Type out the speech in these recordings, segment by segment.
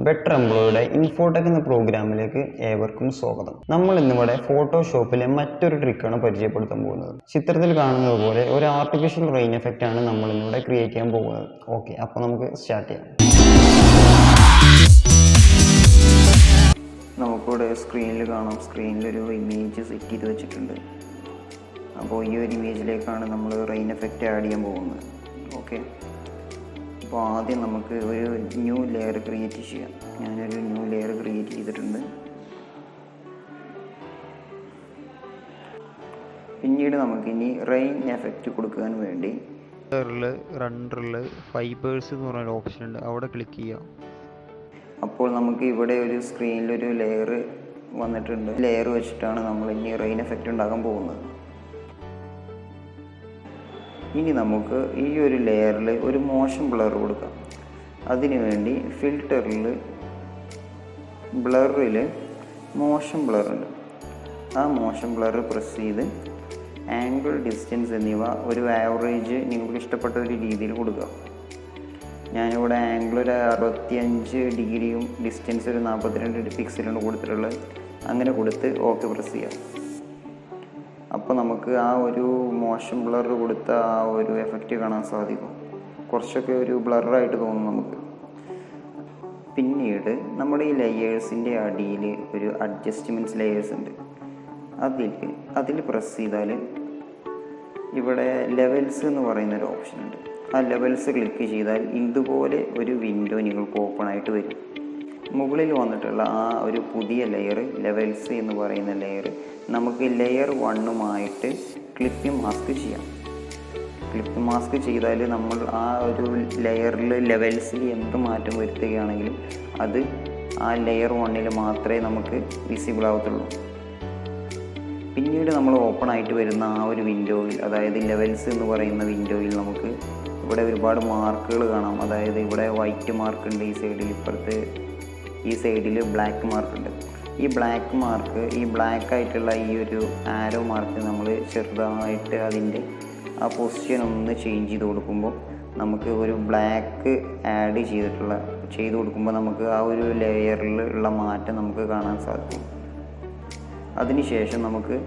Better Infotech എന്ന പ്രോഗ്രാമിലേക്ക് ഏവർക്കും സ്വാഗതം. നമ്മൾ ഇന്നിവിടെ ഫോട്ടോഷോപ്പിലെ മറ്റൊരു ട്രിക്കാണ് പരിചയപ്പെടുത്താൻ പോകുന്നത്. ചിത്രത്തിൽ കാണുന്നത് പോലെ ഒരു ആർട്ടിഫിഷ്യൽ റെയിൻ എഫക്റ്റ് ആണ് നമ്മൾ ഇന്നിവിടെ ക്രിയേറ്റ് ചെയ്യാൻ പോകുന്നത്. ഓക്കെ, അപ്പോൾ നമുക്ക് സ്റ്റാർട്ട് ചെയ്യാം. നമുക്കിവിടെ സ്ക്രീനിൽ കാണാം, സ്ക്രീനിലൊരു ഇമേജ് സെറ്റ് ചെയ്ത് വെച്ചിട്ടുണ്ട്. അപ്പോൾ ഈ ഒരു ഇമേജിലേക്കാണ് നമ്മൾ റെയിൻ എഫക്റ്റ് ആഡ് ചെയ്യാൻ പോകുന്നത്. ഓക്കെ, അപ്പോൾ ആദ്യം നമുക്ക് ഒരു ന്യൂ ലെയർ ക്രിയേറ്റ് ചെയ്യാം. ഞാനൊരു ന്യൂ ലെയർ ക്രിയേറ്റ് ചെയ്തിട്ടുണ്ട്. പിന്നീട് നമുക്കിനി റെയിൻ എഫക്റ്റ് കൊടുക്കാൻ വേണ്ടി റണ്ടറിൽ ഫൈബേഴ്സ് എന്ന് പറഞ്ഞൊരു ഓപ്ഷൻ ഉണ്ട്, അവിടെ ക്ലിക്ക് ചെയ്യാം. അപ്പോൾ നമുക്ക് ഇവിടെ ഒരു സ്ക്രീനിലൊരു ലെയർ വന്നിട്ടുണ്ട്. ലെയർ വെച്ചിട്ടാണ് നമ്മൾ ഇനി റെയിൻ എഫക്റ്റ് ഉണ്ടാക്കാൻ പോകുന്നത്. ഇനി നമുക്ക് ഈ ഒരു ലെയറിൽ ഒരു മോഷൻ ബ്ലർ കൊടുക്കാം. അതിനുവേണ്ടി ഫിൽറ്ററിൽ ബ്ലറിൽ മോഷൻ ബ്ലർ ഉണ്ട്. ആ മോഷൻ ബ്ലർ പ്രസ് ചെയ്ത് ആംഗിൾ, ഡിസ്റ്റൻസ് എന്നിവ ഒരു ആവറേജ് നിങ്ങൾക്ക് ഇഷ്ടപ്പെട്ട ഒരു രീതിയിൽ കൊടുക്കുക. ഞാനിവിടെ ആംഗിൾ ഒരു 65 ഡിഗ്രിയും ഡിസ്റ്റൻസ് ഒരു 42 പിക്സലാണ് കൊടുത്തിട്ടുള്ളത്. അങ്ങനെ കൊടുത്ത് ഓക്കെ പ്രസ് ചെയ്യാം. അപ്പോൾ നമുക്ക് ആ ഒരു മോഷൻ ബ്ലർ കൊടുത്ത ആ ഒരു എഫക്റ്റ് കാണാൻ സാധിക്കും. കുറച്ചൊക്കെ ഒരു ബ്ലറായിട്ട് തോന്നും നമുക്ക്. പിന്നീട് നമ്മുടെ ഈ ലെയേഴ്സിൻ്റെ അടിയിൽ ഒരു അഡ്ജസ്റ്റ്മെൻറ്റ്സ് ലെയേഴ്സ് ഉണ്ട്. അതിൽ പ്രസ് ചെയ്താൽ ഇവിടെ ലെവൽസ് എന്ന് പറയുന്നൊരു ഓപ്ഷൻ ഉണ്ട്. ആ ലെവൽസ് ക്ലിക്ക് ചെയ്താൽ ഇതുപോലെ ഒരു വിൻഡോ നിങ്ങൾക്ക് ഓപ്പൺ ആയിട്ട് വരും. മുകളിൽ വന്നിട്ടുള്ള ആ ഒരു പുതിയ ലെയർ, ലെവൽസ് എന്ന് പറയുന്ന ലെയർ, നമുക്ക് ലെയർ 1 ക്ലിപ്പ് മാസ്ക് ചെയ്യാം. ക്ലിപ്പ് മാസ്ക് ചെയ്താൽ നമ്മൾ ആ ഒരു ലെയറിൽ ലെവൽസിൽ എന്ത് മാറ്റം വരുത്തുകയാണെങ്കിലും അത് ആ ലെയർ 1 മാത്രമേ നമുക്ക് വിസിബിൾ ആവത്തുള്ളൂ. പിന്നീട് നമ്മൾ ഓപ്പൺ ആയിട്ട് വരുന്ന ആ ഒരു വിൻഡോയിൽ, അതായത് ലെവൽസ് എന്ന് പറയുന്ന വിൻഡോയിൽ നമുക്ക് ഇവിടെ ഒരുപാട് മാർക്കുകൾ കാണാം. അതായത് ഇവിടെ വൈറ്റ് മാർക്ക് ഉണ്ട് ഈ സൈഡിൽ, ഇപ്പുറത്ത് ഈ സൈഡിൽ ബ്ലാക്ക് മാർക്കുണ്ട്. ഈ ബ്ലാക്ക് മാർക്ക്, ഈ ബ്ലാക്ക് ആയിട്ടുള്ള ഈ ഒരു ആരോ മാർക്ക് നമ്മൾ ചെറുതായിട്ട് അതിൻ്റെ ആ പൊസിഷൻ ഒന്ന് ചേഞ്ച് ചെയ്ത് കൊടുക്കുമ്പോൾ നമുക്ക് ഒരു ബ്ലാക്ക് ആഡ് ചെയ്ത് കൊടുക്കുമ്പോൾ നമുക്ക് ആ ഒരു ലെയറിൽ ഉള്ള മാറ്റം നമുക്ക് കാണാൻ സാധിക്കും. അതിനുശേഷം നമുക്ക്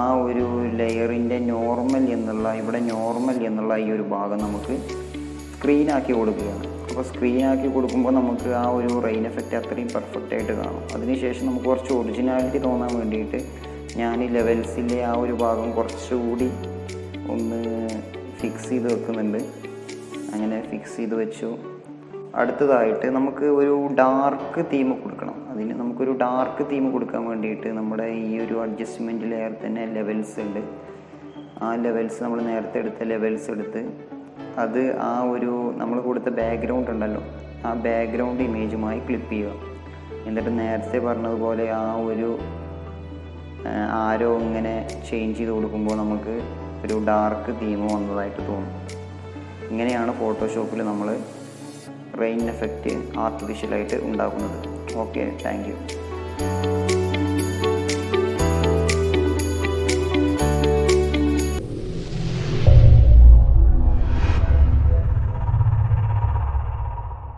ആ ഒരു ലെയറിൻ്റെ നോർമൽ എന്നുള്ള ഈ ഒരു ഭാഗം നമുക്ക് സ്ക്രീനാക്കി കൊടുക്കുകയാണ്. അപ്പോൾ സ്ക്രീനാക്കി കൊടുക്കുമ്പോൾ നമുക്ക് ആ ഒരു റെയിൻ എഫക്റ്റ് അത്രയും പെർഫെക്റ്റ് ആയിട്ട് കാണും. അതിനുശേഷം നമുക്ക് കുറച്ച് ഒറിജിനാലിറ്റി തോന്നാൻ വേണ്ടിയിട്ട് ഞാൻ ഈ ലെവൽസിലെ ആ ഒരു ഭാഗം കുറച്ചുകൂടി ഒന്ന് ഫിക്സ് ചെയ്ത് വെക്കുന്നുണ്ട്. അങ്ങനെ ഫിക്സ് ചെയ്ത് വെച്ചു. അടുത്തതായിട്ട് നമുക്ക് ഒരു ഡാർക്ക് തീം കൊടുക്കണം. അതിന് നമുക്കൊരു ഡാർക്ക് തീം കൊടുക്കാൻ വേണ്ടിയിട്ട് നമ്മുടെ ഈ ഒരു അഡ്ജസ്റ്റ്മെൻറ്റ് ലെയർ തന്നെ ലെവൽസ് ഉണ്ട്. ആ ലെവൽസ് നമ്മൾ നേരത്തെ എടുത്ത ലെവൽസ് എടുത്ത് അത് ആ ഒരു നമ്മൾ കൊടുത്ത ബാക്ക്ഗ്രൗണ്ട് ഉണ്ടല്ലോ, ആ ബാക്ക്ഗ്രൗണ്ട് ഇമേജുമായി ക്ലിപ്പ് ചെയ്യുക. എന്നിട്ട് നേരത്തെ പറഞ്ഞതുപോലെ ആ ഒരു ആരോ ഇങ്ങനെ ചേഞ്ച് ചെയ്ത് കൊടുക്കുമ്പോൾ നമുക്ക് ഒരു ഡാർക്ക് തീം വന്നതായിട്ട് തോന്നും. ഇങ്ങനെയാണ് ഫോട്ടോഷോപ്പിൽ നമ്മൾ റെയിൻ എഫക്റ്റ് ആർട്ടിഫിഷ്യലായിട്ട് ഉണ്ടാക്കുന്നത്. Okay, thank you.